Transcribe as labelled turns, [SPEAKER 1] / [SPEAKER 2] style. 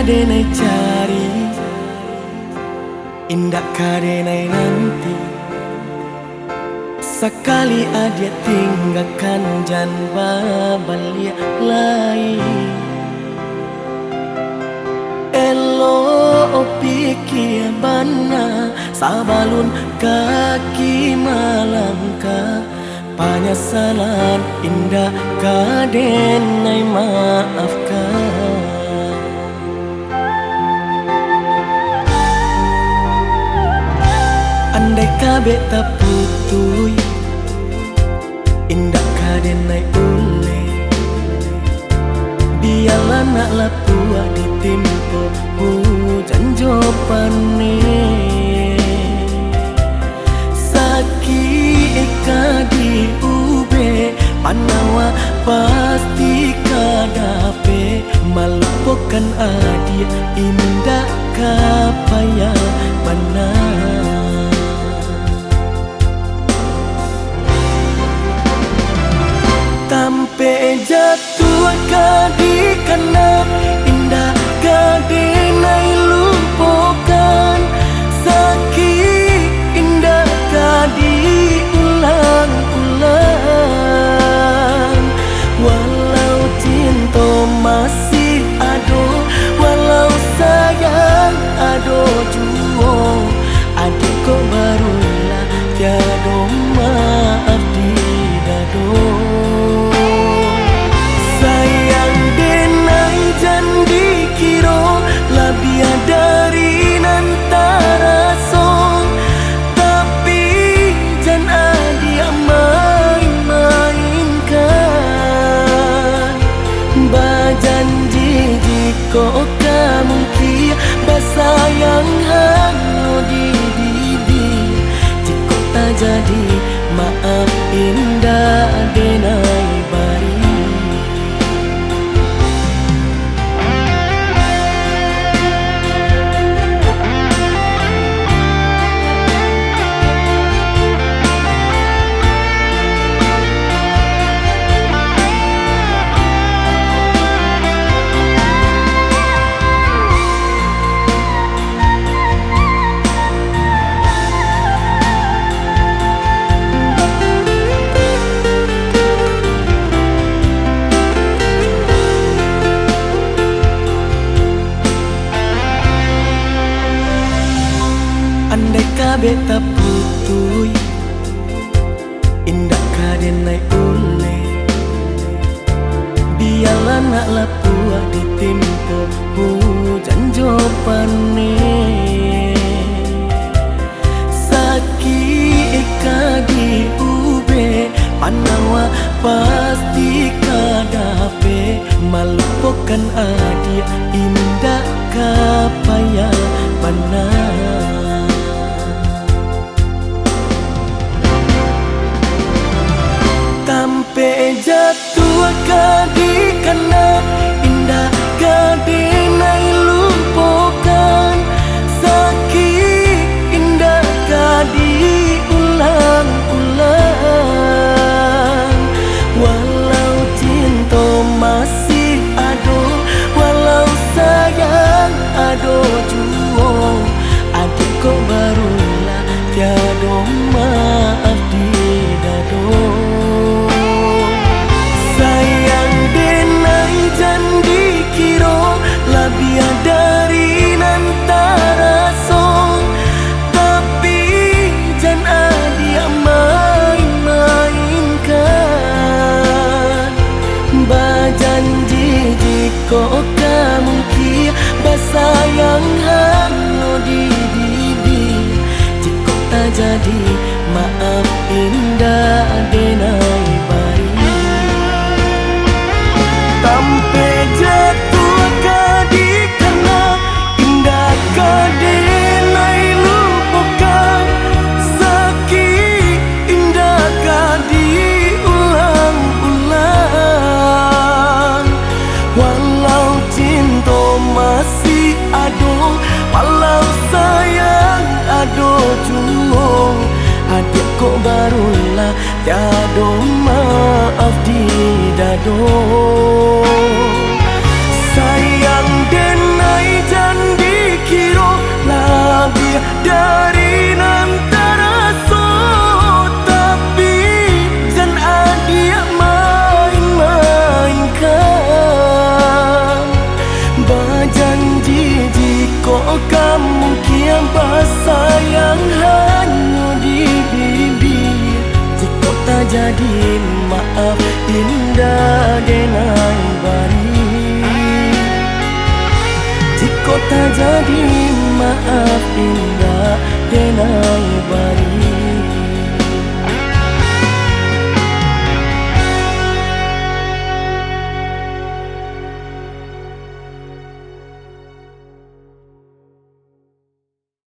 [SPEAKER 1] kadenai cari, indah kadenai nanti. Sekali adia tinggalkan jangan balik lain. Elo pikir bana sabalun kaki malangka. Penyesalan indah kadenai maafkan. Andai kabeh tak putui, indah kadenai ule. Biarlah nak lapua ditimpo hujan jopane. Sakit kadi ube panawa pasti kadape. Melupakan adia indah kapaya mana. Sampai jatuh kadi kena indah kadenai lupakan. Sakit indah kadi ulang-ulang. Walau cinta masih ado, walau sayang ado juo. Adik kau barulah tiada maaf di dado. Lebih dari nantara song, tapi jangan dia main-mainkan. Berjanji jika kamu kia bersayang hanya di bibir. Jika tak jadi maaf indah denai bari. Andai kabeh tak putui, indah kadenai ule. Biarlah nak lapua ditimpo hujan jopane. Sakit kadi ube panawa pasti kadape. Melupakan adia indah kapaya mana. Sampai jatuh kadi kena indah kadenai lupakan. Sakit indah kadi ulang-ulang. Walau cinta masih ado, walau sayang ado juo. Adik kau barulah tiada maaf di dado. Lebih dari nantara song, tapi jangan dia main-mainkan. Berjanji jika kamu kia bersayang hanya di bibir. Jika tak jadi maaf indah denai bari. Sampai jatuh kadi kena indah kadenai lupakan. Sakit indah kadi ulang-ulang. Walau cinta masih ado, walau sayang ado juo. Adik kau barulah tiada maaf di dado. Sayang denai maaf indah denai bari. Jika tak jadi maaf indah denai